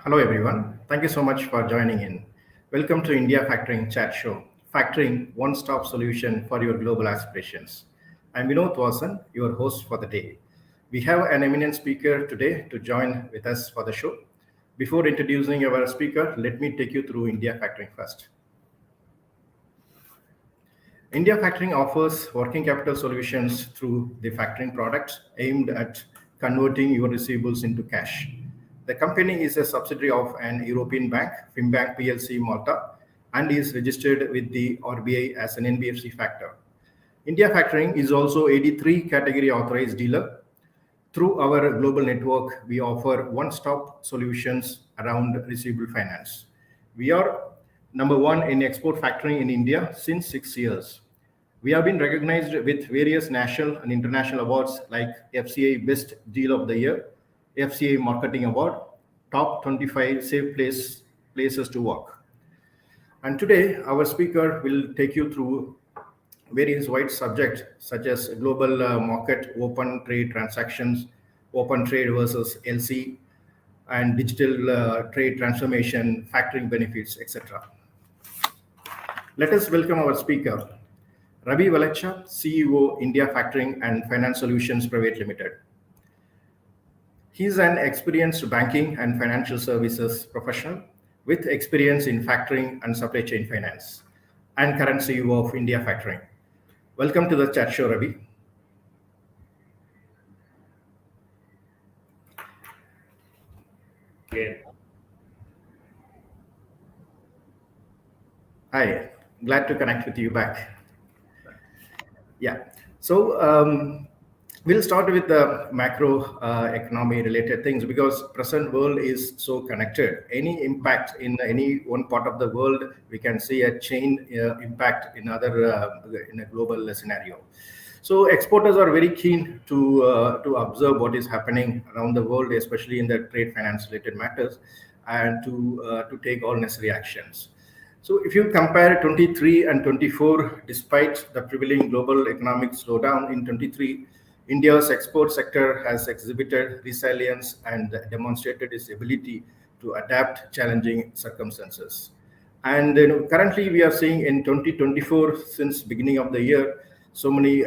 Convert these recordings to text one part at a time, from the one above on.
Hello, everyone. Thank you so much for joining in. Welcome to India Factoring Chat Show, Factoring one stop solution for your global aspirations. I'm Vinod Vasan, your host for the day. We have an eminent speaker today to join with us for the show. Before introducing our speaker, let me take you through India Factoring first. India Factoring offers working capital solutions through the factoring products aimed at converting your receivables into cash. The company is a subsidiary of an European bank, Fimbank PLC Malta, and is registered with the RBI as an NBFC factor. India Factoring is also 83 category authorized dealer. Through our global network, we offer one-stop solutions around receivable finance. We are number one in export factoring in India since 6 years. We have been recognized with various national and international awards like FCA Best Deal of the Year, FCA Marketing Award, Top 25 Places to Work. And today, our speaker will take you through various wide subjects such as global market, open trade transactions, open trade versus LC, and digital trade transformation, factoring benefits, etc. Let us welcome our speaker, Ravi Valacha, CEO, India Factoring and Finance Solutions Private Limited. He is an experienced banking and financial services professional with experience in factoring and supply chain finance, and current CEO of India Factoring. Welcome to the chat show, Ravi. Again. Hi, glad to connect with you back. Yeah, so we'll start with the macro economy related things because present world is so connected. Any impact in any one part of the world, we can see a chain impact in in a global scenario. So exporters are very keen to observe what is happening around the world, especially in the trade finance related matters, and to take all necessary actions. So if you compare 23 and 24, despite the prevailing global economic slowdown in 23, India's export sector has exhibited resilience and demonstrated its ability to adapt challenging circumstances. And currently we are seeing in 2024, since beginning of the year, so many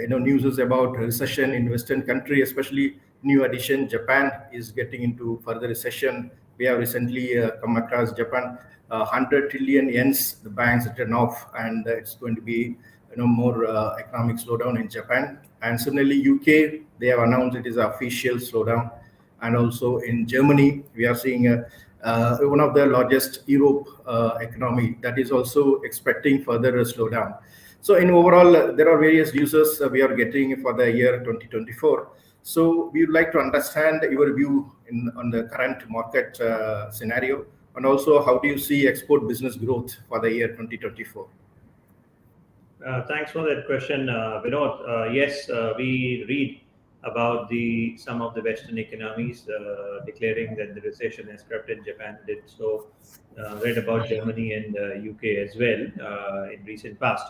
news about recession in Western country, especially new addition, Japan is getting into further recession. We have recently come across Japan, 100 trillion yens, the banks written off, and it's going to be more economic slowdown in Japan. And similarly, UK, they have announced it is an official slowdown. And also in Germany, we are seeing one of the largest Europe economy that is also expecting further slowdown. So in overall, there are various uses we are getting for the year 2024. So we would like to understand your view on the current market scenario, and also how do you see export business growth for the year 2024? Thanks for that question, Vinod. Yes, we read about some of the Western economies declaring that the recession has crept in. Japan did so. Read about Germany and UK as well in recent past.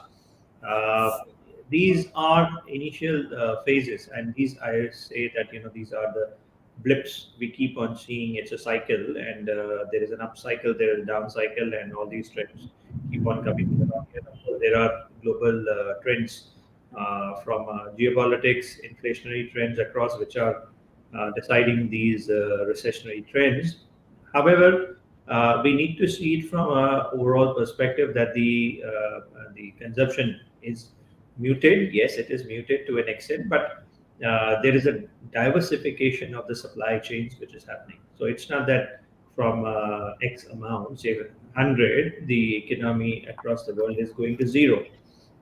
These are initial phases, and these, I say that these are the blips we keep on seeing. It's a cycle, and there is an up cycle, there is a down cycle, and all these trends keep on coming around here. So there are global trends from geopolitics, inflationary trends across, which are deciding these recessionary trends. However, we need to see it from an overall perspective that the consumption is muted. Yes, it is muted to an extent, but there is a diversification of the supply chains which is happening. So it's not that from X amount, say 100, the economy across the world is going to zero,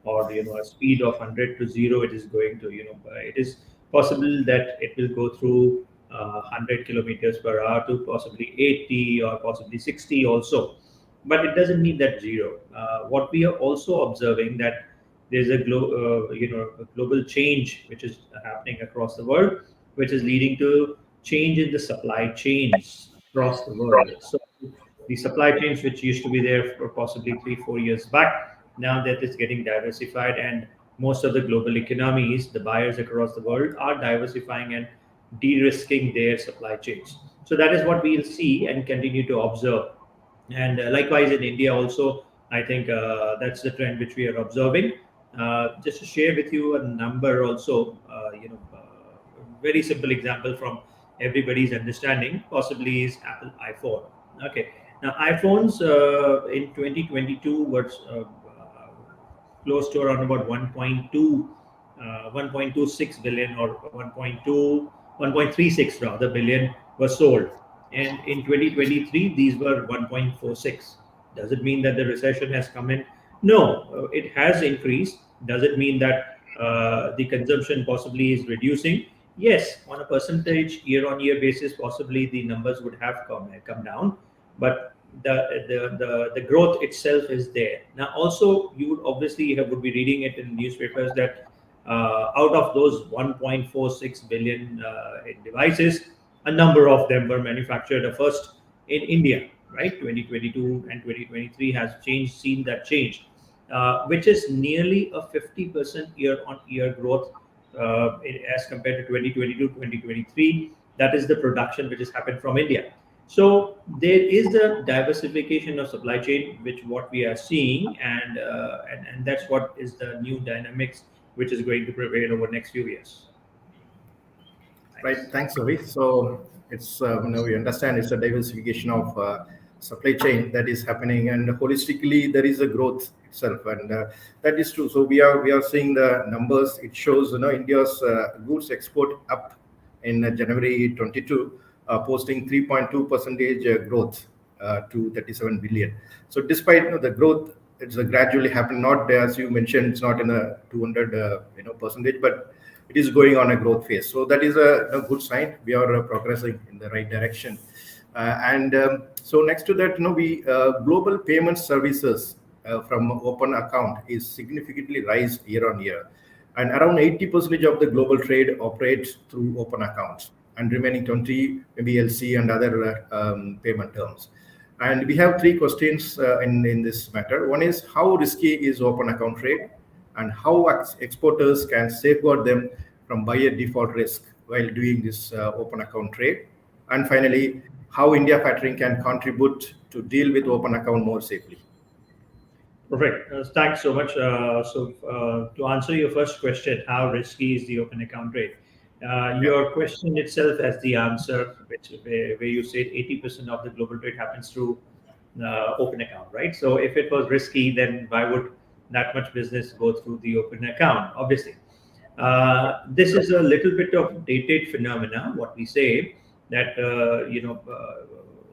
or a speed of 100 to zero. It is going to it is possible that it will go through 100 kilometers per hour to possibly 80 or possibly 60 also, but it doesn't mean that zero. What we are also observing that there's a global change which is happening across the world, which is leading to change in the supply chains across the world. So the supply chains which used to be there for possibly 3-4 years back, now that is getting diversified, and most of the global economies, the buyers across the world, are diversifying and de-risking their supply chains. So that is what we'll see and continue to observe. And likewise in India also, I think that's the trend which we are observing. Just to share with you a number also, very simple example from everybody's understanding possibly is Apple iPhone. Okay, now iPhones in 2022 was close to around about 1.26 billion or 1.36 rather billion was sold, and in 2023 these were 1.46. Does it mean that the recession has come in? No, it has increased. Does it mean that the consumption possibly is reducing? Yes, on a percentage year-on-year basis, possibly the numbers would have come down, but the growth itself is there. Now, also you would obviously would be reading it in newspapers that out of those 1.46 billion devices, a number of them were manufactured first in India, right? 2022 and 2023 has seen that change, which is nearly a 50% year-on-year growth as compared to 2022, 2023. That is the production which has happened from India. So there is a diversification of supply chain, which what we are seeing, and that's what is the new dynamics which is going to prevail over next few years. Right. Thanks. Thanks, Ravi. So it's we understand it's a diversification of supply chain that is happening, and holistically there is a growth itself, and that is true. So we are seeing the numbers. It shows India's goods export up in January 22, posting 3.2 percentage growth to 37 billion. So despite the growth, it's a gradually happened. Not as you mentioned, it's not in a 200 percentage, but it is going on a growth phase. So that is a good sign. We are progressing in the right direction. And so next to that, we global payment services from open account is significantly rise year on year, and around 80% of the global trade operates through open accounts, and remaining 20 maybe LC and other payment terms. And we have three questions in this matter. One is, how risky is open account trade, and how exporters can safeguard them from buyer default risk while doing this open account trade. And finally, how India factoring can contribute to deal with open account more safely. Perfect. Thanks so much. To answer your first question, how risky is the open account trade? Your question itself has the answer, where you said 80% of the global trade happens through open account, right? So if it was risky, then why would that much business go through the open account? Obviously, this is a little bit of dated phenomena. What we say that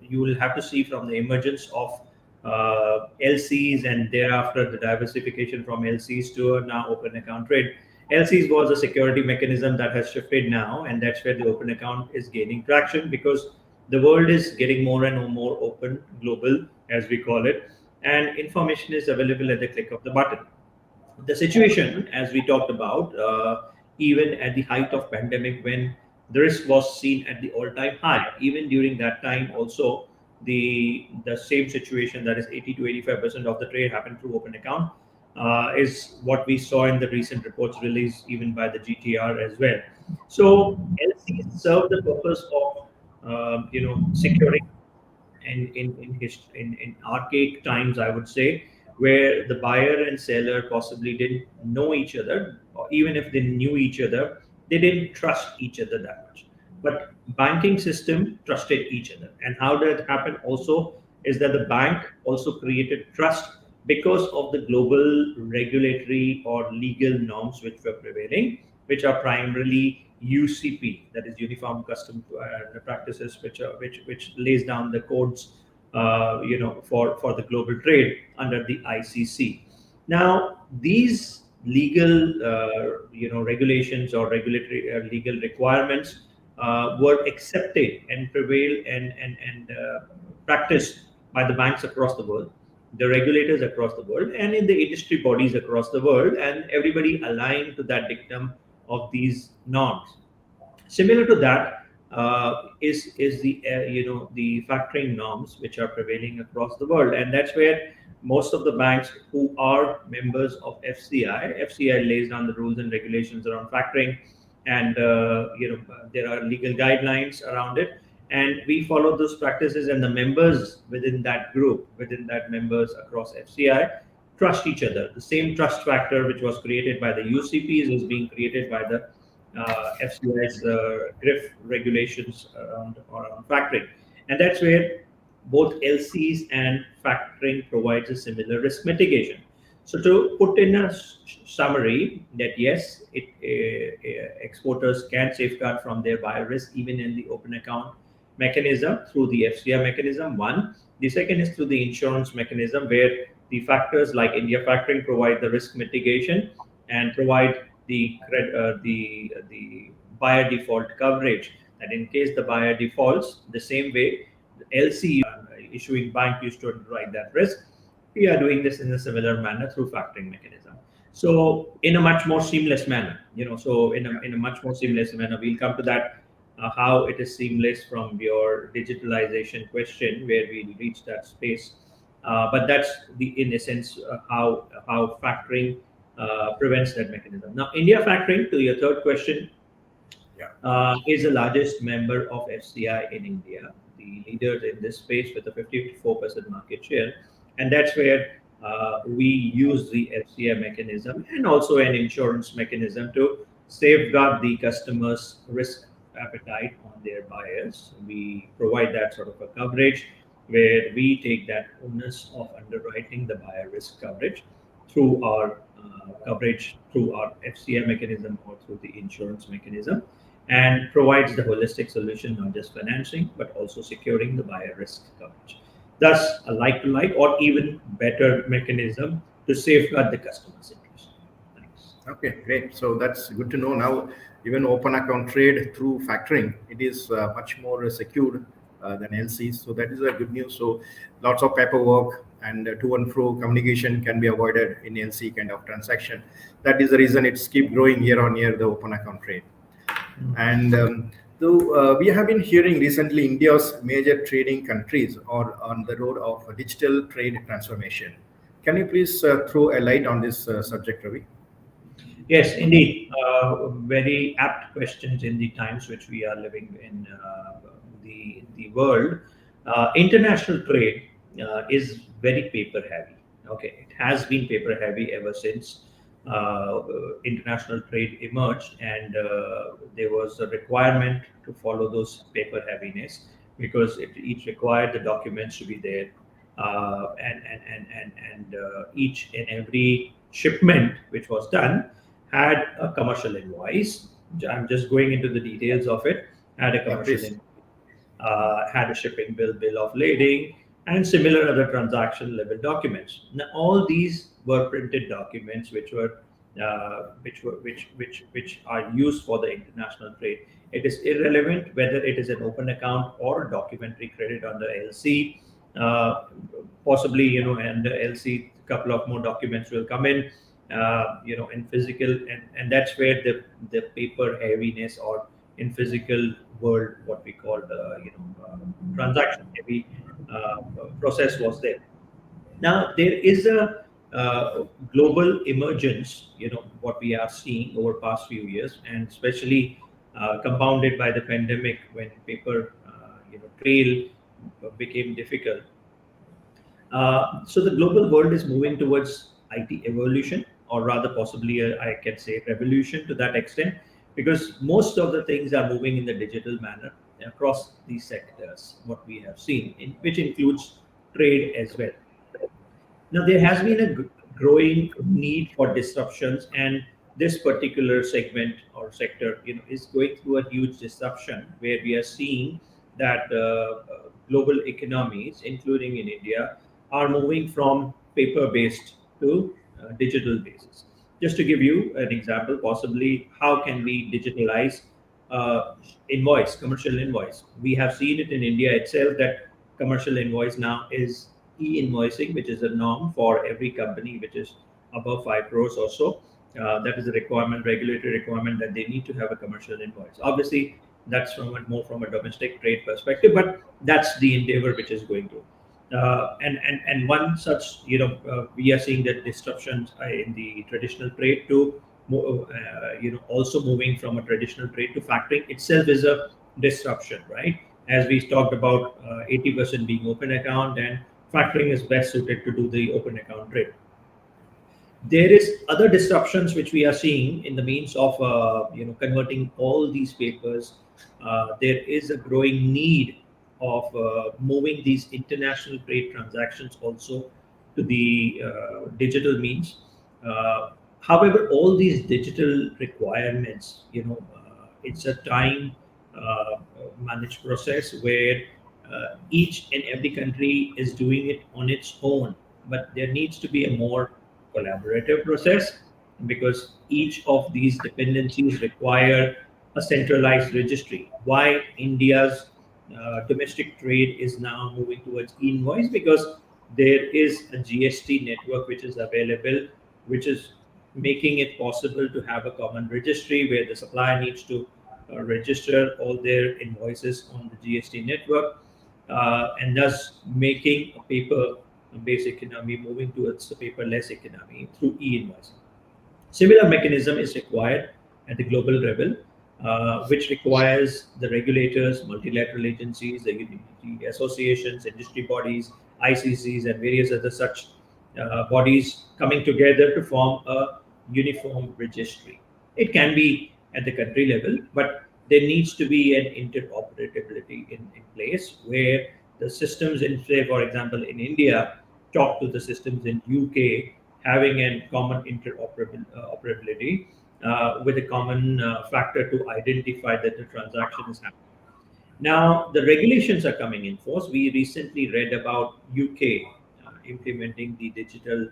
you will have to see from the emergence of LCs and thereafter the diversification from LCs to now open account trade. LCs was a security mechanism that has shifted now, and that's where the open account is gaining traction, because the world is getting more and more open, global, as we call it, and information is available at the click of the button. The situation, as we talked about, even at the height of pandemic, when the risk was seen at the all-time high, even during that time also, the same situation, that is 80 to 85% of the trade happened through open account, is what we saw in the recent reports released even by the GTR as well. So LCs serve the purpose of securing in archaic times, I would say, where the buyer and seller possibly didn't know each other, or even if they knew each other, they didn't trust each other that much. But banking system trusted each other. And how did it happen also is that the bank also created trust because of the global regulatory or legal norms which were prevailing, which are primarily UCP, that is Uniform Custom Practices, which lays down the codes, for the global trade under the ICC. Now, these legal, regulations or regulatory legal requirements were accepted and prevailed and practiced by the banks across the world, the regulators across the world, and in the industry bodies across the world, and everybody aligned to that dictum of these norms. Similar to that is the the factoring norms which are prevailing across the world, and that's where most of the banks who are members of FCI lays down the rules and regulations around factoring, and there are legal guidelines around it, and we follow those practices, and the members within that group, within that members across FCI, trust each other. The same trust factor which was created by the UCPs is being created by the FCI's GRIF regulations around factoring, and that's where both LCs and factoring provides a similar risk mitigation. So to put in a summary, that yes, exporters can safeguard from their buyer risk even in the open account mechanism through the FCI mechanism. One, the second is through the insurance mechanism, where the factors like India Factoring provide the risk mitigation and provide the buyer default coverage. That in case the buyer defaults, the same way the LC issuing bank used to underwrite that risk, we are doing this in a similar manner through factoring mechanism. So in a much more seamless manner, so in a much more seamless manner, we'll come to that, how it is seamless from your digitalization question, where we reach that space. But that's in essence, how factoring prevents that mechanism. Now, India Factoring, to your third question, is the largest member of FCI in India, the leader in this space with a 54% market share. And that's where we use the FCI mechanism and also an insurance mechanism to safeguard the customer's risk appetite on their buyers. We provide that sort of a coverage where we take that onus of underwriting the buyer risk coverage through our coverage through our FCI mechanism or through the insurance mechanism, and provides the holistic solution, not just financing, but also securing the buyer risk coverage. Thus, a like-to-like or even better mechanism to safeguard the customer's interest. Thanks. Okay, great. So that's good to know. Now, even open account trade through factoring, it is much more secured than LCs. So that is a good news. So lots of paperwork and to and fro communication can be avoided in LC kind of transaction. That is the reason it's keep growing year on year, the open account trade. And though we have been hearing recently, India's major trading countries are on the road of digital trade transformation. Can you please throw a light on this subject, Ravi? Yes, indeed. Very apt questions in the times which we are living in the world. International trade is very paper heavy. Okay, it has been paper heavy ever since international trade emerged, and there was a requirement to follow those paper heaviness, because each required the documents to be there, and each and every shipment which was done had a commercial invoice. I'm just going into the details of it. Had a commercial invoice, had a shipping bill of lading, and similar other transaction level documents. Now, all these were printed documents which are used for the international trade. It is irrelevant whether it is an open account or a documentary credit under LC. Possibly, and the LC, a couple of more documents will come in, in physical, and that's where the paper heaviness, or in physical world, what we call the transaction heavy process was there. Now there is a global emergence, what we are seeing over past few years, and especially compounded by the pandemic, when paper trail became difficult. So the global world is moving towards IT evolution, or rather possibly I can say revolution to that extent, because most of the things are moving in the digital manner across these sectors, what we have seen, which includes trade as well. Now, there has been a growing need for disruptions, and this particular segment or sector, is going through a huge disruption, where we are seeing that global economies, including in India, are moving from paper-based to digital basis. Just to give you an example, possibly how can we digitalize commercial invoice? We have seen it in India itself that commercial invoice now is e-invoicing, which is a norm for every company which is above 5 crores or so. That is a requirement, regulatory requirement, that they need to have a commercial invoice. Obviously, that's more from a domestic trade perspective, but that's the endeavor which is going to. And one such, we are seeing that disruptions in the traditional trade to, also moving from a traditional trade to factoring itself is a disruption, right? as we talked about 80% being open account, and factoring is best suited to do the open account trade. There is other disruptions which we are seeing in the means of converting all these papers. There is a growing need of moving these international trade transactions also to the digital means. However, all these digital requirements, it's a time managed process where each and every country is doing it on its own, but there needs to be a more collaborative process, because each of these dependencies require a centralized registry. Why India's domestic trade is now moving towards e-invoice? Because there is a GST network which is available, which is making it possible to have a common registry where the supplier needs to register all their invoices on the GST network, and thus making a paper-based economy moving towards a paperless economy through e-invoicing. Similar mechanism is required at the global level, which requires the regulators, multilateral agencies, the unity associations, industry bodies, ICCs, and various other such bodies coming together to form a uniform registry. It can be at the country level, but there needs to be an interoperability in place where the systems in, say, for example, in India, talk to the systems in UK, having a common interoperability with a common factor to identify that the transaction is happening. Now, the regulations are coming in force. We recently read about UK implementing the digital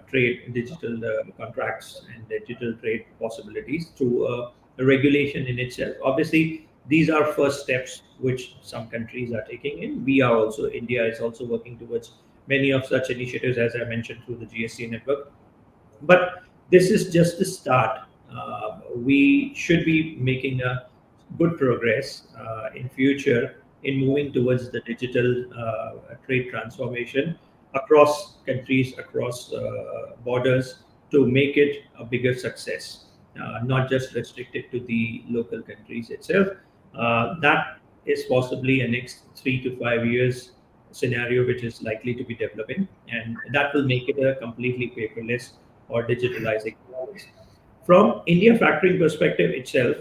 trade, digital contracts, and digital trade possibilities through a regulation in itself. Obviously, these are first steps which some countries are taking in. We are also, India is also working towards many of such initiatives, as I mentioned, through the GST network. But this is just the start. We should be making a good progress in future in moving towards the digital trade transformation across countries, across borders, to make it a bigger success, not just restricted to the local countries itself. That is possibly a next 3 to 5 years scenario which is likely to be developing, and that will make it a completely paperless or digitalizing process. From India factoring perspective itself,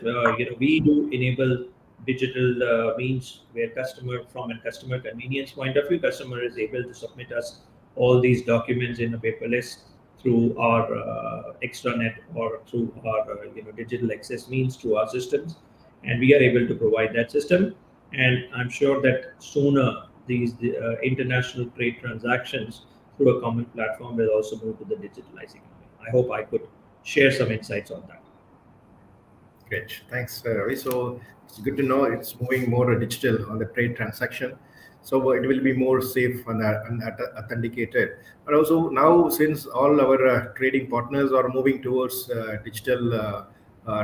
we do enable digital means where customer, from a customer convenience point of view, customer is able to submit us all these documents in a paperless through our extranet or through our digital access means to our systems, and we are able to provide that system. And I'm sure that sooner these international trade transactions through a common platform will also move to the digitalizing. I hope I could share some insights on that. Great. Thanks, Ravi. So it's good to know it's moving more digital on the trade transaction. So it will be more safe and authenticated. But also now, since all our trading partners are moving towards digital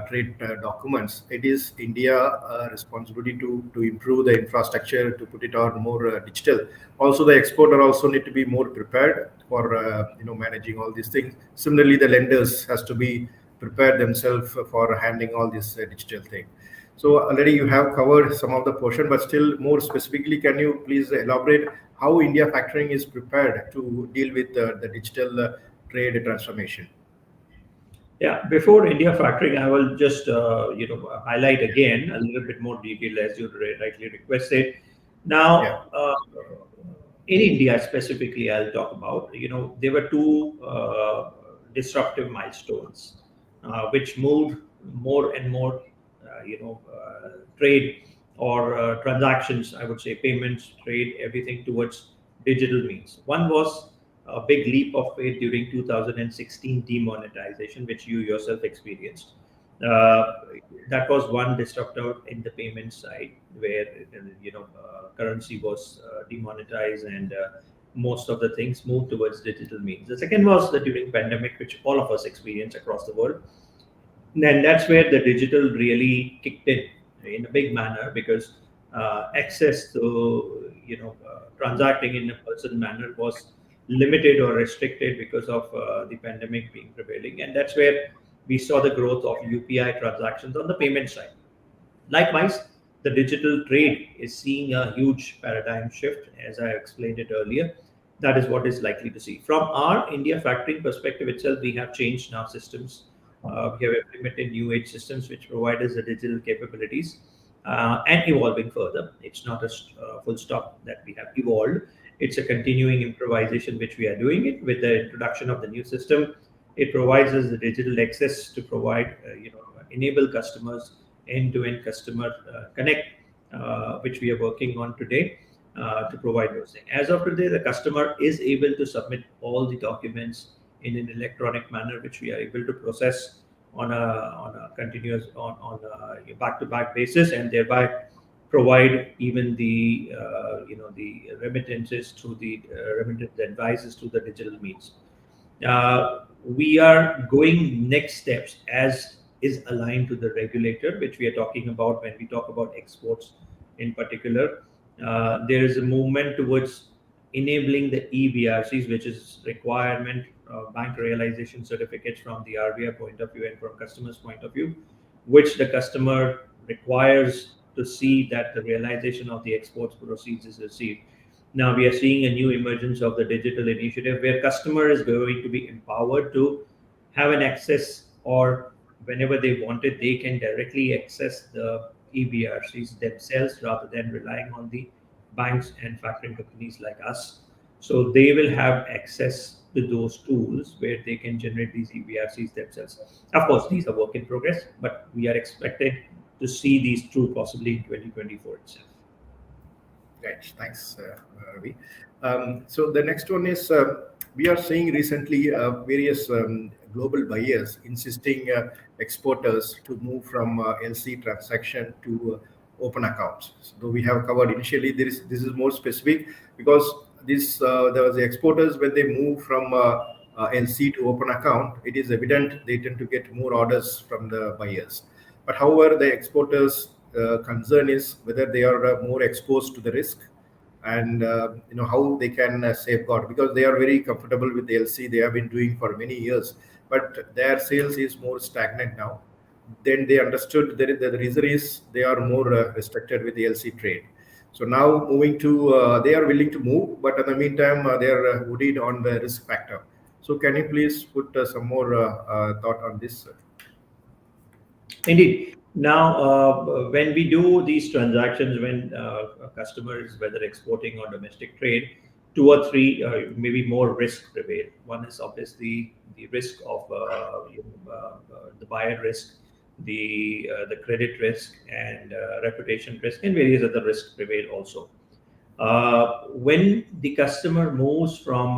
trade documents, it is India responsibility to improve the infrastructure, to put it on more digital. Also, the exporter also need to be more prepared for managing all these things. Similarly, the lenders has to be prepared themselves for handling all this digital thing. So already you have covered some of the portion, but still more specifically, can you please elaborate how India factoring is prepared to deal with the digital trade transformation? Yeah, before India factoring, I will just highlight again a little bit more detail as you rightly requested. Yeah. Now, in India specifically, I'll talk about. There were two disruptive milestones which moved more and more, trade or transactions. I would say payments, trade, everything towards digital means. One was a big leap of faith during 2016 demonetization, which you yourself experienced. Uh, that was one disruptor in the payment side, where currency was demonetized, and most of the things moved towards digital means. The second was the during pandemic, which all of us experienced across the world, and that's where the digital really kicked in a big manner, because access to transacting in a person manner was limited or restricted because of the pandemic being prevailing, and that's where we saw the growth of UPI transactions on the payment side. Likewise, the digital trade is seeing a huge paradigm shift, as I explained it earlier. That is what is likely to see. From our India factoring perspective itself, we have changed now systems. We have implemented new age systems which provide us the digital capabilities and evolving further. It's not a full stop that we have evolved. It's a continuing improvisation which we are doing it with the introduction of the new system. It provides us the digital access to provide, enable customers end-to-end customer connect, which we are working on today to provide those things. As of today, the customer is able to submit all the documents in an electronic manner, which we are able to process on a continuous on a back-to-back basis, and thereby provide even the the remittances through the remittance advices through the digital means. We are going next steps as is aligned to the regulator, which we are talking about when we talk about exports in particular. There is a movement towards enabling the EBRCs, which is requirement bank realization certificates from the RBI point of view and from customers' point of view, which the customer requires to see that the realization of the exports proceeds is received. Now we are seeing a new emergence of the digital initiative where customer is going to be empowered to have an access, or whenever they want it, they can directly access the EBRCs themselves rather than relying on the banks and factoring companies like us. So they will have access to those tools where they can generate these EBRCs themselves. Of course, these are work in progress, but we are expected to see these through possibly in 2024 itself. Right. Thanks, Ravi. So the next one is we are seeing recently various global buyers insisting exporters to move from LC transaction to open accounts. So we have covered initially. This is more specific because the exporters, when they move from LC to open account, it is evident they tend to get more orders from the buyers. But however, the exporters' concern is whether they are more exposed to the risk, and how they can safeguard, because they are very comfortable with the LC. They have been doing for many years, but their sales is more stagnant now. Then they understood that the reason is they are more restricted with the LC trade. So now moving to, they are willing to move, but in the meantime, they are worried on the risk factor. So can you please put some more thought on this? Indeed. Now, when we do these transactions, when a customer is whether exporting or domestic trade, two or three, maybe more risk prevail. One is obviously the risk of the buyer risk, the credit risk, and reputation risk, and various other risks prevail also. When the customer moves from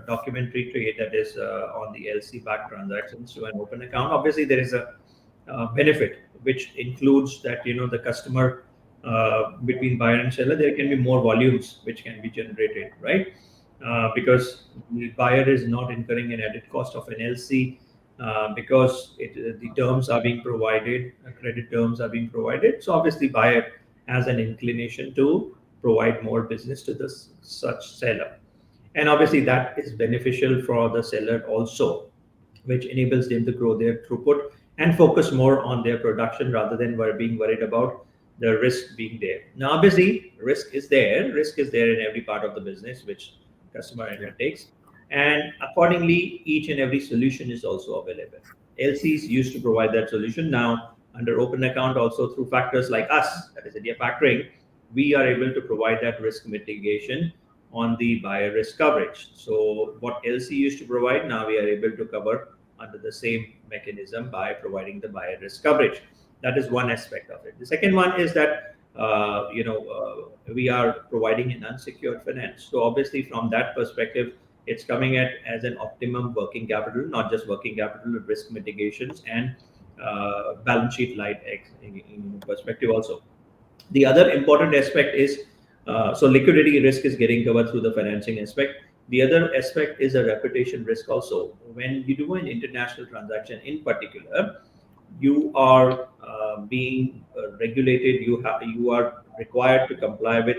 documentary trade, that is on the LC backed transactions, to an open account, obviously there is a benefit, which includes that the customer between buyer and seller, there can be more volumes which can be generated, right? Because the buyer is not incurring an added cost of an LC because the terms are being provided, credit terms are being provided. So obviously buyer has an inclination to provide more business to this such seller, and obviously that is beneficial for the seller also, which enables them to grow their throughput and focus more on their production rather than being worried about the risk being there. Now, obviously, risk is there. Risk is there in every part of the business which customer undertakes, and accordingly, each and every solution is also available. LCs used to provide that solution. Now, under open account, also through factors like us, that is India Factoring, we are able to provide that risk mitigation on the buyer risk coverage. So, what LC used to provide, now we are able to cover under the same mechanism by providing the buyer risk coverage. That is one aspect of it. The second one is that we are providing an unsecured finance. So obviously from that perspective, it's coming at as an optimum working capital, not just working capital, risk mitigations and balance sheet light in perspective also. The other important aspect is so liquidity risk is getting covered through the financing aspect. The other aspect is a reputation risk also. When you do an international transaction in particular, you are being regulated. You are required to comply with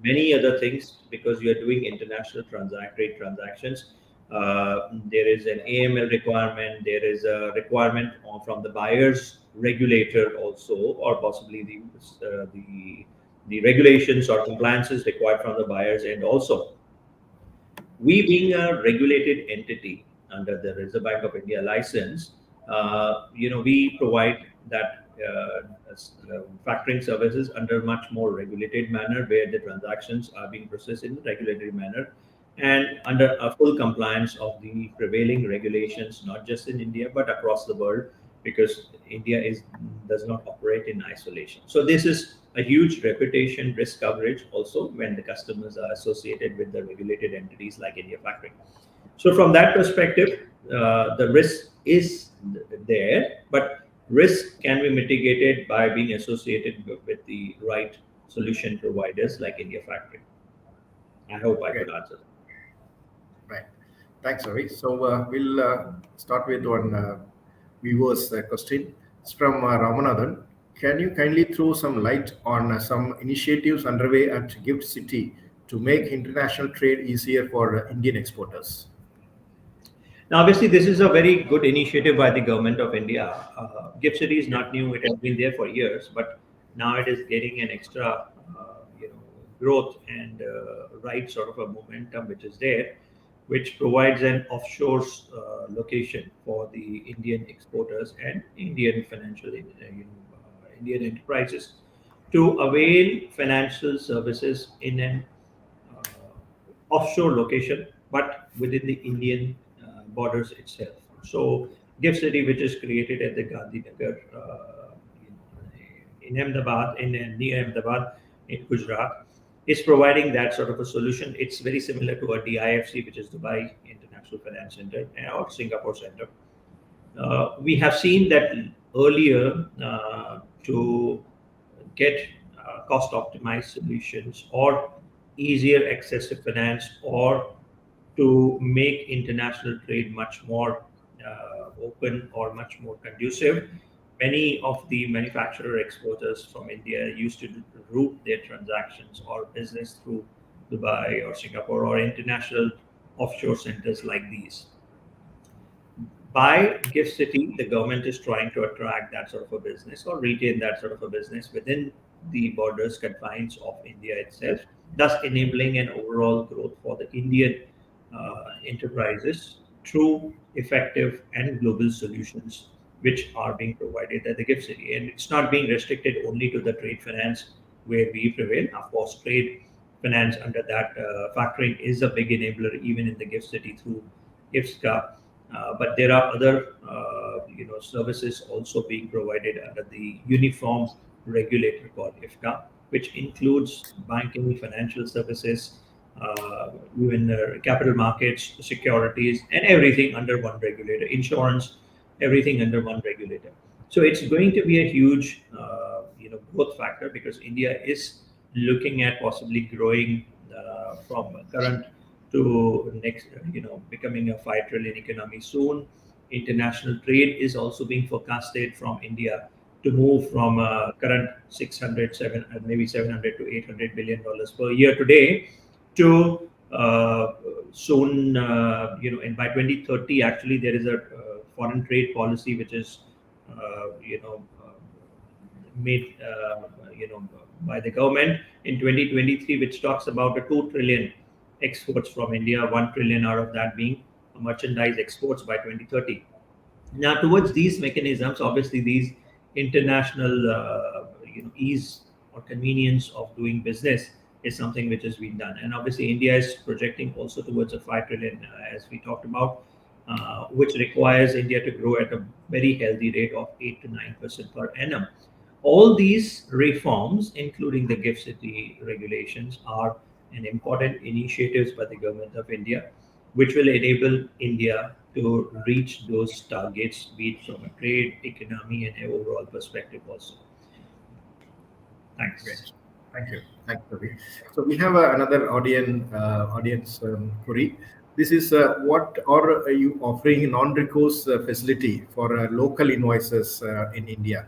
many other things because you are doing international trade transactions. There is an AML requirement. There is a requirement from the buyer's regulator also, or possibly the regulations or compliances required from the buyers. And also, we being a regulated entity under the Reserve Bank of India license, we provide that factoring services under much more regulated manner, where the transactions are being processed in a regulatory manner and under a full compliance of the prevailing regulations, not just in India but across the world, because India does not operate in isolation. So this is a huge reputation risk coverage also when the customers are associated with the regulated entities like India Factoring. So from that perspective, the risk is there, but risk can be mitigated by being associated with the right solution providers like India Factoring. I hope I Okay. could answer that. Right. Thanks, Ravi. So we'll start with one viewer's question. It's from Ramanathan. Can you kindly throw some light on some initiatives underway at Gift City to make international trade easier for Indian exporters? Now, obviously, this is a very good initiative by the government of India. Gift City is not new; it has been there for years, but now it is getting an extra, growth and right sort of a momentum which is there, which provides an offshore location for the Indian exporters and Indian Indian enterprises to avail financial services in an uh, offshore location, but within the Indian borders itself. So, Gift City, which is created at the Gandhinagar in Ahmedabad, near Ahmedabad in Gujarat, is providing that sort of a solution. It's very similar to a DIFC, which is Dubai International Finance Center or Singapore Center. We have seen that earlier to get cost optimized solutions or easier access to finance or to make international trade much more open or much more conducive. Many of the manufacturer exporters from India used to route their transactions or business through Dubai or Singapore or international offshore centers like these. By Gift City, the government is trying to attract that sort of a business or retain that sort of a business within the borders confines of India itself, thus enabling an overall growth for the Indian enterprises through effective and global solutions which are being provided at the Gift City. And it's not being restricted only to the trade finance where we prevail. Of course, trade finance under that factoring is a big enabler even in the Gift City through GIFTSCA. But there are other services also being provided under the uniform regulator called IFCA, which includes banking, financial services, even capital markets, securities, and everything under one regulator, insurance, everything under one regulator. So it's going to be a huge growth factor because India is looking at possibly growing from current to next, becoming a 5 trillion economy soon. International trade is also being forecasted from India to move from current 600, maybe 700 to 800 billion dollars per year today to soon, and by 2030, actually, there is a foreign trade policy which is, made, by the government in 2023, which talks about the 2 trillion exports from India, 1 trillion out of that being merchandise exports by 2030. Now, towards these mechanisms, obviously, these international, ease or convenience of doing business is something which has been done. And obviously, India is projecting also towards a 5 trillion, as we talked about, which requires India to grow at a very healthy rate of 8 to 9% per annum. All these reforms, including the Gift City regulations, are an important initiatives by the government of India, which will enable India to reach those targets, be it from a trade, economy, and overall perspective also. Thanks. Great. Thank you. Thank you, Ravi. So we have another audience query. This is what are you offering non-recourse facility for local invoices in India?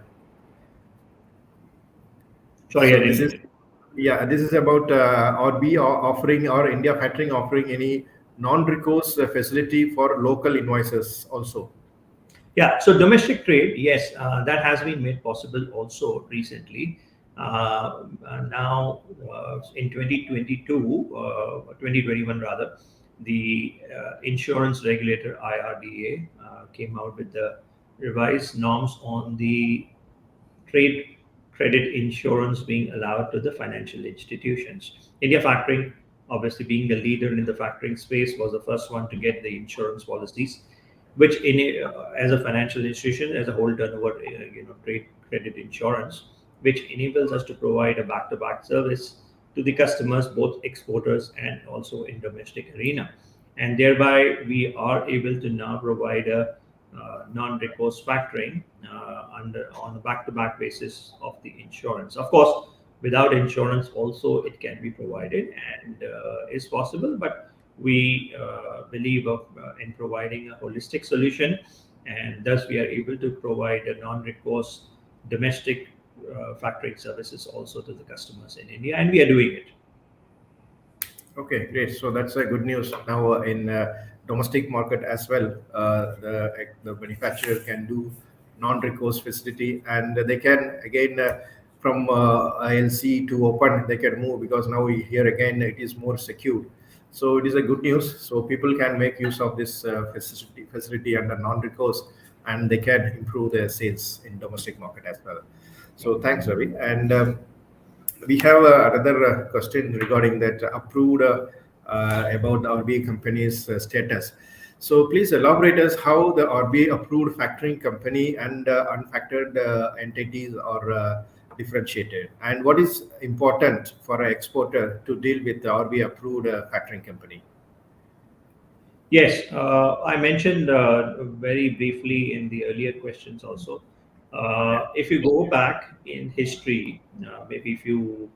Sorry, I This didn't is get it. yeah. This is about offering or India Factoring offering any non-recourse facility for local invoices also. Yeah, so domestic trade, yes, that has been made possible also recently. Now, in 2022, 2021 rather, the insurance regulator IRDA came out with the revised norms on the trade credit insurance being allowed to the financial institutions. India Factoring, obviously being the leader in the factoring space, was the first one to get the insurance policies, which as a financial institution, as a whole turnover, trade credit insurance, which enables us to provide a back-to-back service to the customers, both exporters and also in domestic arena, and thereby we are able to now provide a non-recourse factoring on a back-to-back basis of the insurance. Of course, without insurance, also it can be provided and is possible, but we believe in providing a holistic solution, and thus we are able to provide a non-recourse domestic factoring services also to the customers in India, and we are doing it. Okay, great. So that's a good news. Now in domestic market as well, the manufacturer can do non-recourse facility, and they can again from ILC to open, they can move, because now here again it is more secure. So it is a good news. So people can make use of this facility under non-recourse, and they can improve their sales in domestic market as well. So thanks, Ravi. And we have another question regarding that approved about the RBI company's status. So please elaborate us how the RBI approved factoring company and unfactored entities are differentiated, and what is important for an exporter to deal with the RBI approved factoring company. Yes, I mentioned very briefly in the earlier questions also. Yeah. If you go back in history, maybe few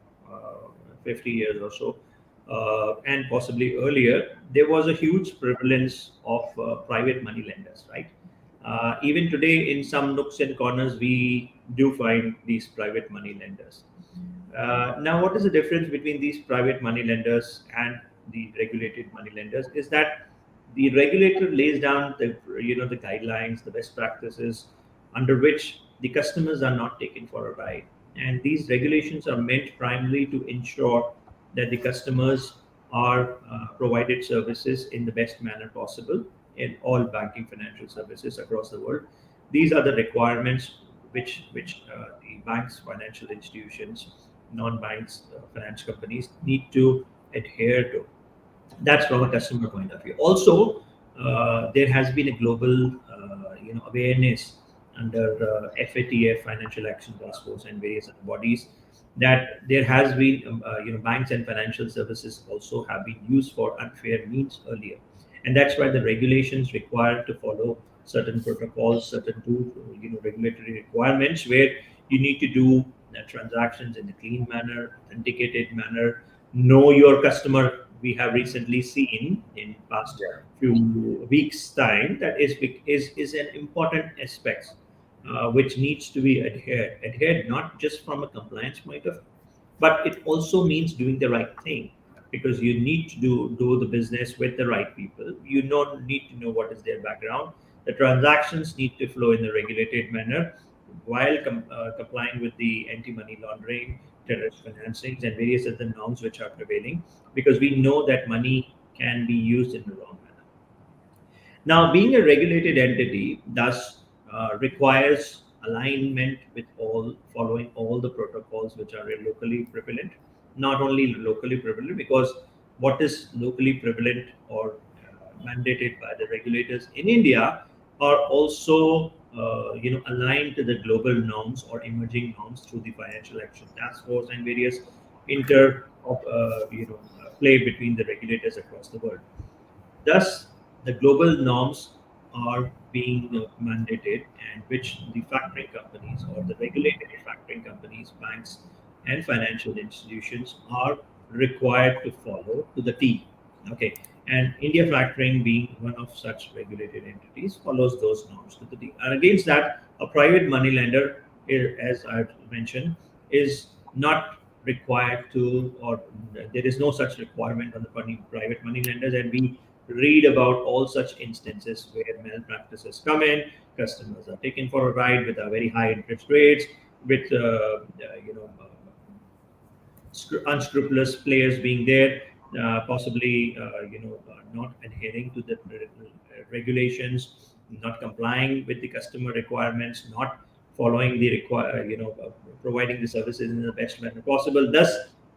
50 years or so, and possibly earlier, there was a huge prevalence of private money lenders, right? Even today, in some nooks and corners, we do find these private money lenders. Now, what is the difference between these private money lenders and the regulated money lenders? Is that the regulator lays down the guidelines, the best practices under which the customers are not taken for a ride, and these regulations are meant primarily to ensure that the customers are provided services in the best manner possible in all banking financial services across the world. These are the requirements which the banks, financial institutions, non-banks, finance companies need to adhere to. That's from a customer point of view. Also, there has been a global awareness under FATF, Financial Action Task Force, and various other bodies, that there has been banks and financial services also have been used for unfair means earlier, and that's why the regulations require to follow certain protocols, certain regulatory requirements, where you need to do transactions in a clean manner, authenticated manner, know your customer. We have recently seen in past Yeah. few weeks time that is an important aspect which needs to be adhered not just from a compliance point of view, but it also means doing the right thing, because you need to do the business with the right people. You don't need to know what is their background. The transactions need to flow in a regulated manner while complying with the anti-money laundering, terrorist financings, and various other norms which are prevailing, because we know that money can be used in the wrong manner. Now, being a regulated entity thus requires alignment with following all the protocols which are locally prevalent. Not only locally prevalent, because what is locally prevalent or mandated by the regulators in India are also aligned to the global norms or emerging norms through the Financial Action Task Force and various inter of play between the regulators across the world. Thus, the global norms are being mandated, and which the factoring companies or the regulated factoring companies, banks, and financial institutions are required to follow to the T. Okay, and India Factoring, being one of such regulated entities, follows those norms to the T. And against that, a private money lender, as I've mentioned, is not required to, or there is no such requirement on the private money lenders, and we read about all such instances where malpractices come in, customers are taken for a ride with a very high interest rates, with unscrupulous players being there, possibly not adhering to the regulations, not complying with the customer requirements, not following the providing the services in the best manner possible, thus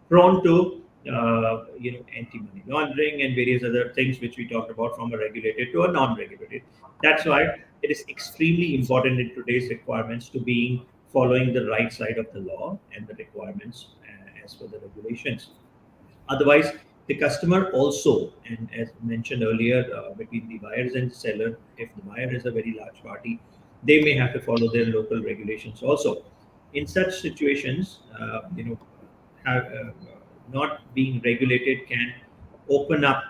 prone to anti-money laundering and various other things which we talked about, from a regulated to a non-regulated. That's why it is extremely important in today's requirements to be following the right side of the law and the requirements as per the regulations. Otherwise, the customer also, and as mentioned earlier, between the buyers and seller, if the buyer is a very large party, they may have to follow their local regulations also. In such situations, not being regulated can open up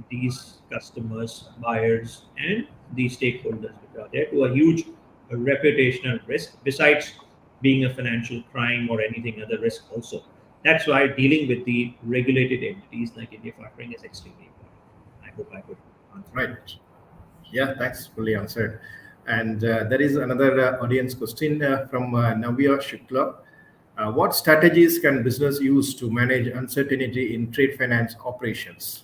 these customers, buyers, and the stakeholders which are there to a huge reputational risk, besides being a financial crime or anything other risk also. That's why dealing with the regulated entities like India Factoring is extremely important. I hope I could answer. Right. Yeah, thanks. Fully answered. And there is another audience question from Navya Shukla. What strategies can business use to manage uncertainty in trade finance operations?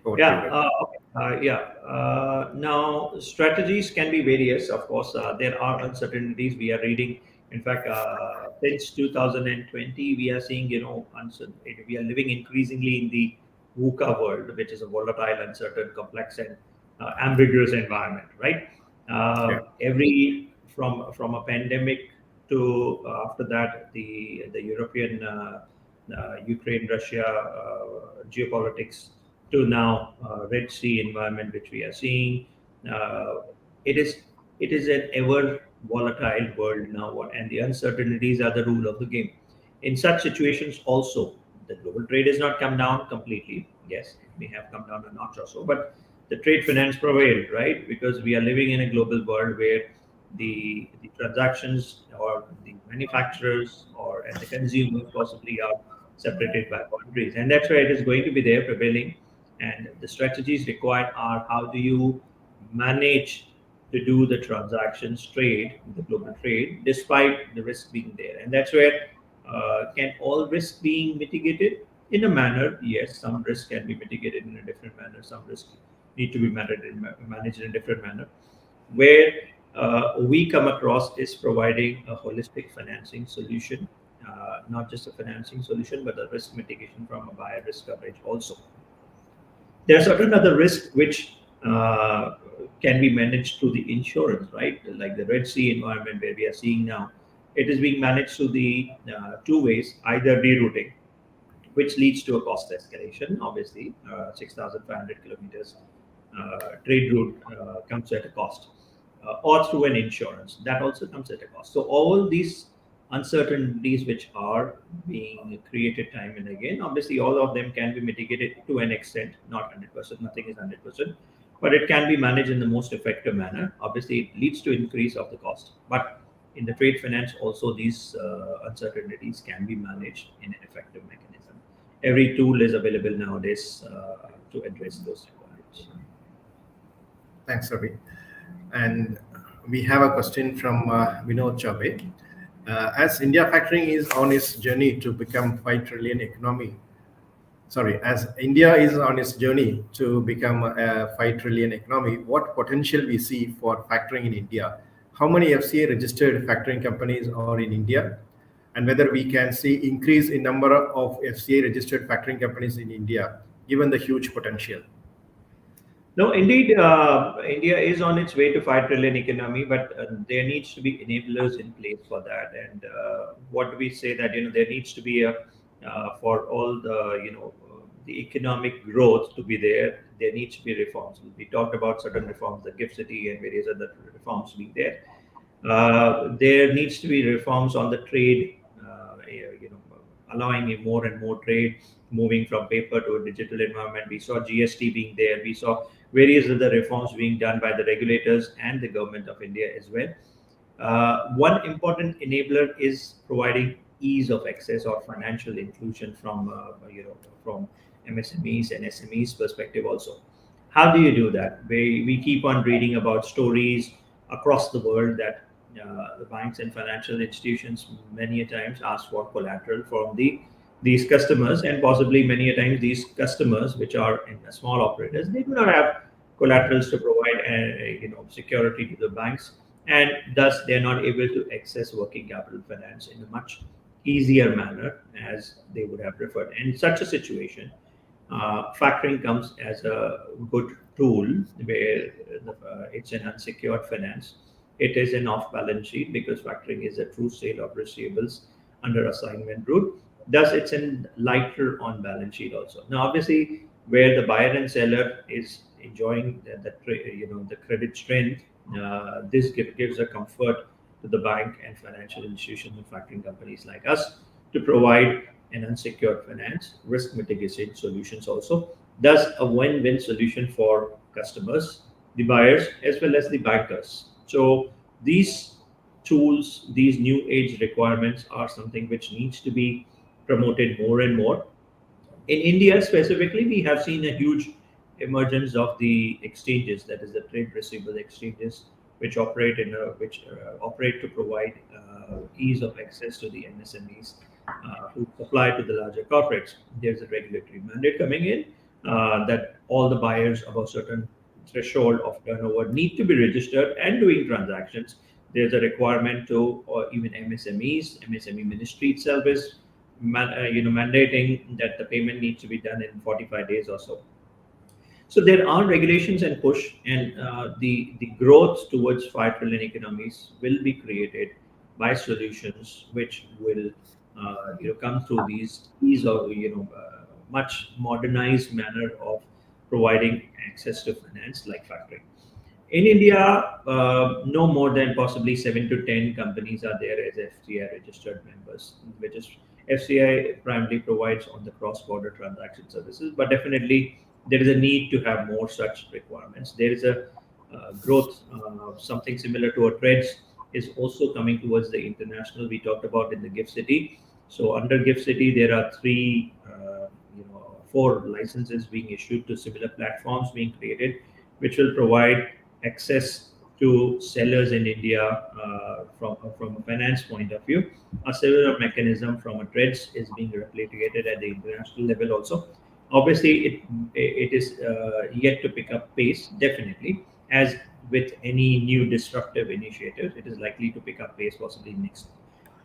Over to you, Yeah, Ravi. okay. Yeah. Now, strategies can be various. Of course, there are uncertainties we are reading. In fact, since 2020, we are seeing, we are living increasingly in the VUCA world, which is a volatile, uncertain, complex, and ambiguous environment, right? Yeah. Every from a pandemic to after that, the European Ukraine Russia geopolitics, to now Red Sea environment which we are seeing. Uh, it is it is an ever volatile world now, and the uncertainties are the rule of the game. In such situations, also the global trade has not come down completely. Yes, it may have come down a notch or so, but the trade finance prevailed, right? Because we are living in a global world where the transactions or the manufacturers or and the consumers possibly are separated by boundaries, and that's why it is going to be there prevailing. And the strategies required are how do you manage to do the transactions trade, the global trade, despite the risk being there. And that's where can all risk being mitigated in a manner? Yes, some risk can be mitigated in a different manner. Some risk need to be managed in a different manner. Where we come across is providing a holistic financing solution, not just a financing solution, but a risk mitigation from a buyer risk coverage also. There are certain other risks which can be managed through the insurance, right? Like the Red Sea environment where we are seeing now, it is being managed through the two ways: either rerouting, which leads to a cost escalation. Obviously, 6,500 kilometers trade route comes at a cost, or through an insurance that also comes at a cost. So all these uncertainties which are being created time and again, obviously all of them can be mitigated to an extent, not 100%. Nothing is 100%, but it can be managed in the most effective manner. Obviously, it leads to increase of the cost, but in the trade finance also these uncertainties can be managed in an effective mechanism. Every tool is available nowadays to address those requirements. Thanks, Ravi. And we have a question from Vinod Chabe. As India Factoring is on its journey to become 5 trillion economy, sorry, as India is on its journey to become a 5 trillion economy, what potential we see for factoring in India? How many FCA registered factoring companies are in India? And whether we can see increase in number of FCA registered factoring companies in India, given the huge potential? No, indeed, India is on its way to 5 trillion economy, but there needs to be enablers in place for that. And what do we say that there needs to be a for all the the economic growth to be there. There needs to be reforms. We talked about certain reforms, the gift city and various other reforms being there. There needs to be reforms on the trade, allowing more and more trade, moving from paper to a digital environment. We saw GST being there. We saw various other reforms being done by the regulators and the government of India as well. One important enabler is providing ease of access or financial inclusion from MSMEs and SMEs perspective also. How do you do that? We keep on reading about stories across the world that the banks and financial institutions many a times ask for collateral from these customers, and possibly many a times these customers, which are in the small operators, they do not have collaterals to provide security to the banks, and thus they are not able to access working capital finance in a much easier manner as they would have preferred. And in such a situation, factoring comes as a good tool where it's an unsecured finance. It is an off balance sheet because factoring is a true sale of receivables under assignment route. Thus, it's a lighter on balance sheet also. Now, obviously, where the buyer and seller is enjoying the credit strength, gives a comfort to the bank and financial institutions and factoring companies like us to provide an unsecured finance, risk mitigation solutions also. Thus, a win-win solution for customers, the buyers, as well as the bankers. So these tools, these new age requirements are something which needs to be promoted more and more. In India specifically, we have seen a huge emergence of the exchanges, that is the trade receivable exchanges, which operate to provide ease of access to the MSMEs who supply to the larger corporates. There's a regulatory mandate coming in that all the buyers above certain threshold of turnover need to be registered and doing transactions. There's a requirement to, or even MSMEs, MSME ministry itself is mandating that the payment needs to be done in 45 days or so. So there are regulations and push, and the growth towards 5 trillion economies will be created by solutions which will come through these or much modernized manner of providing access to finance like factoring. In India, no more than possibly 7 to 10 companies are there as FCI registered members, which is FCI primarily provides on the cross-border transaction services. But definitely, there is a need to have more such requirements. There is a growth, something similar to a TREDS is also coming towards the international. We talked about in the Gift City. So under Gift City, there are four licenses being issued to similar platforms being created, which will provide access to sellers in India from a finance point of view. A similar mechanism from a TREDS is being replicated at the international level also. Obviously, it is yet to pick up pace, definitely. As with any new disruptive initiative, it is likely to pick up pace possibly next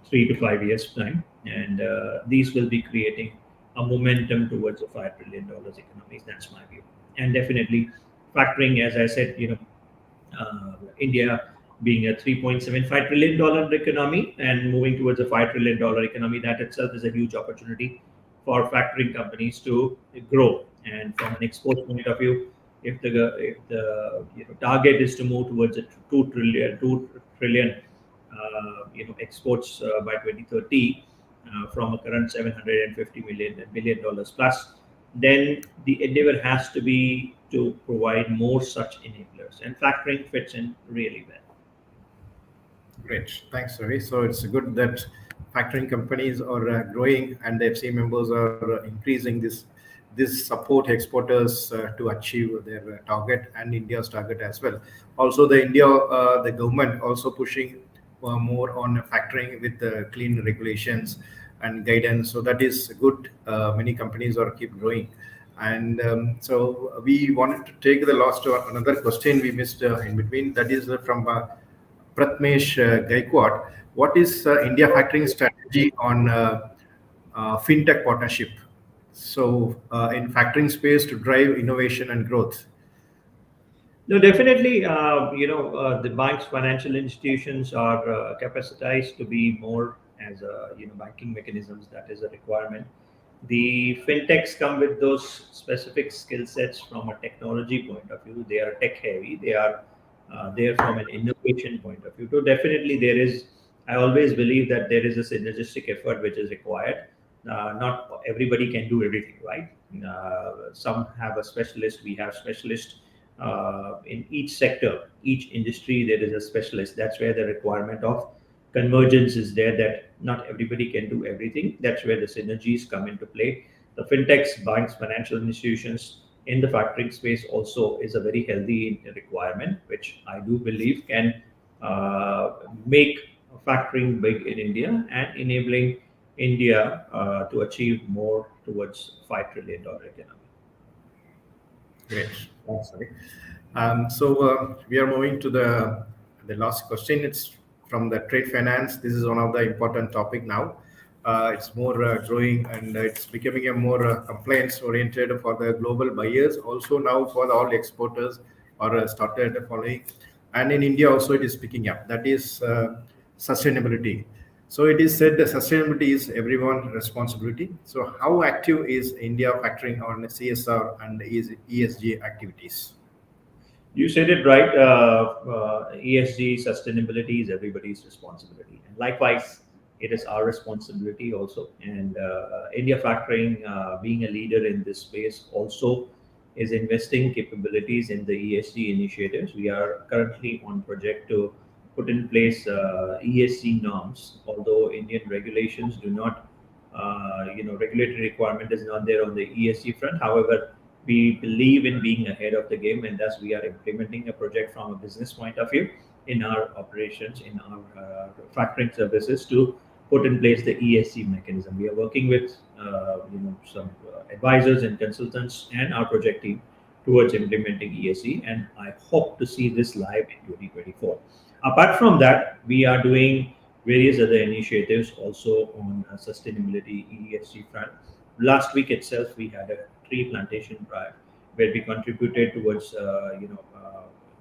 3 to 5 years' time. And these will be creating a momentum towards a $5 trillion economies. That's my view. And definitely, factoring, as I said, India being a $3.75 trillion economy and moving towards a $5 trillion economy, that itself is a huge opportunity for factoring companies to grow. And from an export point of view, if the target is to move towards a 2 trillion exports by 2030 from a current 750 billion dollars plus, then the endeavor has to be to provide more such enablers, and factoring fits in really well. Great. Thanks, Ravi. So it's good that factoring companies are growing and the FCA members are increasing this support exporters to achieve their target and India's target as well. Also, the government also pushing more on factoring with clean regulations and guidance. So that is good. Many companies are keep growing. And so we wanted to take the last another question we missed in between. That is from Pratmesh Gaikwad. What is India factoring strategy on fintech partnership? So in factoring space to drive innovation and growth. No, definitely. The banks, financial institutions are capacitized to be more as banking mechanisms. That is a requirement. The fintechs come with those specific skill sets from a technology point of view. They are tech heavy. They are there from an innovation point of view. So definitely there is. I always believe that there is a synergistic effort which is required. Not everybody can do everything, right? Some have a specialist. We have specialists in each sector, each industry. There is a specialist. That's where the requirement of convergence is there. That not everybody can do everything. That's where the synergies come into play. The fintechs, banks, financial institutions in the factoring space also is a very healthy requirement, which I do believe can make factoring big in India and enabling India to achieve more towards $5 trillion economy. Great. Thanks, Ravi. So we are moving to the last question. It's from the trade finance. This is one of the important topic now. It's more growing and it's becoming a more compliance oriented for the global buyers. Also now for all exporters are started following, and in India also it is picking up. That is sustainability. So it is said that sustainability is everyone's responsibility. So how active is India factoring on CSR and ESG activities? You said it right. ESG sustainability is everybody's responsibility, and likewise, it is our responsibility also. And India Factoring, being a leader in this space, also is investing capabilities in the ESG initiatives. We are currently on project to put in place ESG norms. Although Indian regulations do not, regulatory requirement is not there on the ESG front. However, we believe in being ahead of the game, and thus we are implementing a project from a business point of view in our operations, in our factoring services to put in place the ESG mechanism. We are working with some advisors and consultants and our project team towards implementing ESG, and I hope to see this live in 2024. Apart from that, we are doing various other initiatives also on sustainability ESG front. Last week itself, we had a tree plantation drive where we contributed towards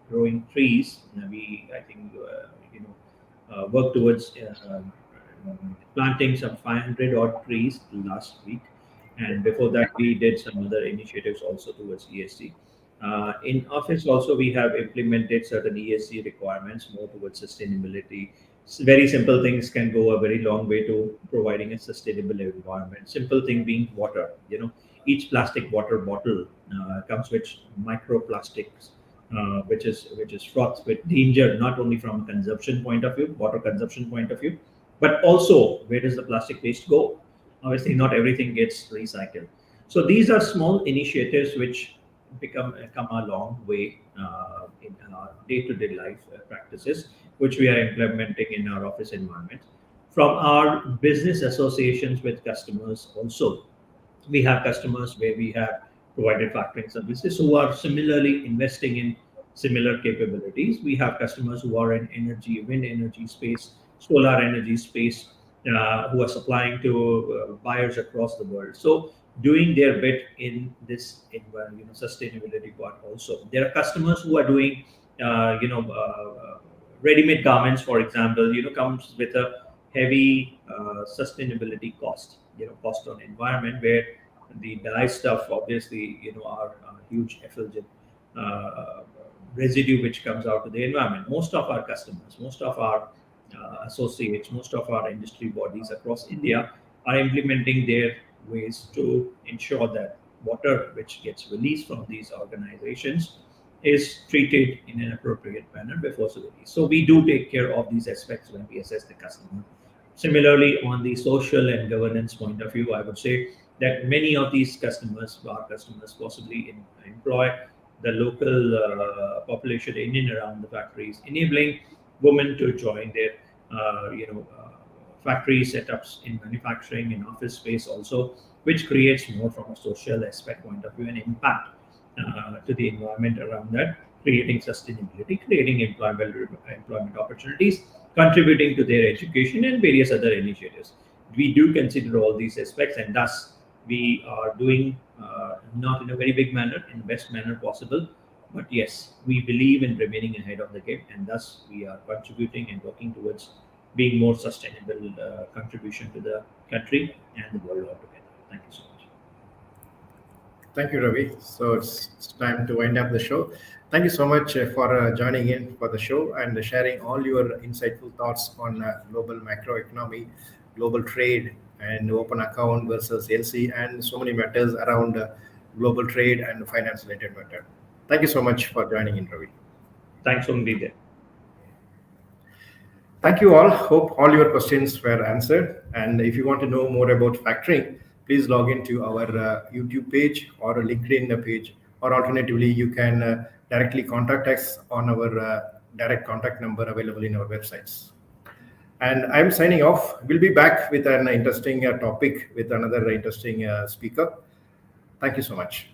growing trees. I think worked towards planting some 500 odd trees last week, and before that we did some other initiatives also towards ESG. In office also we have implemented certain ESG requirements more towards sustainability. Very simple things can go a very long way to providing a sustainable environment. Simple thing being water. Each plastic water bottle comes with microplastics, which is fraught with danger, not only from consumption point of view, water consumption point of view, but also where does the plastic waste go? Obviously, not everything gets recycled. So these are small initiatives which come a long way in our day-to-day life practices, which we are implementing in our office environment. From our business associations with customers also, we have customers where we have provided factoring services who are similarly investing in similar capabilities. We have customers who are in energy, wind energy space, solar energy space, who are supplying to buyers across the world. So doing their bit in this sustainability part also. There are customers who are doing ready-made garments, for example, comes with a heavy sustainability cost, cost on environment, where the dye stuff obviously are huge effulgent residue which comes out to the environment. Most of our customers, most of our associates, most of our industry bodies across India are implementing their ways to ensure that water which gets released from these organizations is treated in an appropriate manner before it's released. So we do take care of these aspects when we assess the customer. Similarly, on the social and governance point of view, I would say that many of these customers, our customers, possibly employ the local population in and around the factories, enabling women to join their factory setups in manufacturing and office space also, which creates more from a social aspect point of view and impact to the environment around that, creating sustainability, creating employment opportunities, contributing to their education and various other initiatives. We do consider all these aspects, and thus we are doing not in a very big manner, in the best manner possible. But yes, we believe in remaining ahead of the game, and thus we are contributing and working towards being more sustainable contribution to the country and the world altogether. Thank you so much. Thank you, Ravi. So it's time to wind up the show. Thank you so much for joining in for the show and sharing all your insightful thoughts on global macroeconomy, global trade, and open account versus LC, and so many matters around global trade and finance related matter. Thank you so much for joining in, Ravi. Thanks for being there. Thank you all. Hope all your questions were answered. And if you want to know more about factoring, please log into our YouTube page or a LinkedIn page, or alternatively, you can directly contact us on our direct contact number available in our websites. And I'm signing off. We'll be back with an interesting topic with another interesting speaker. Thank you so much.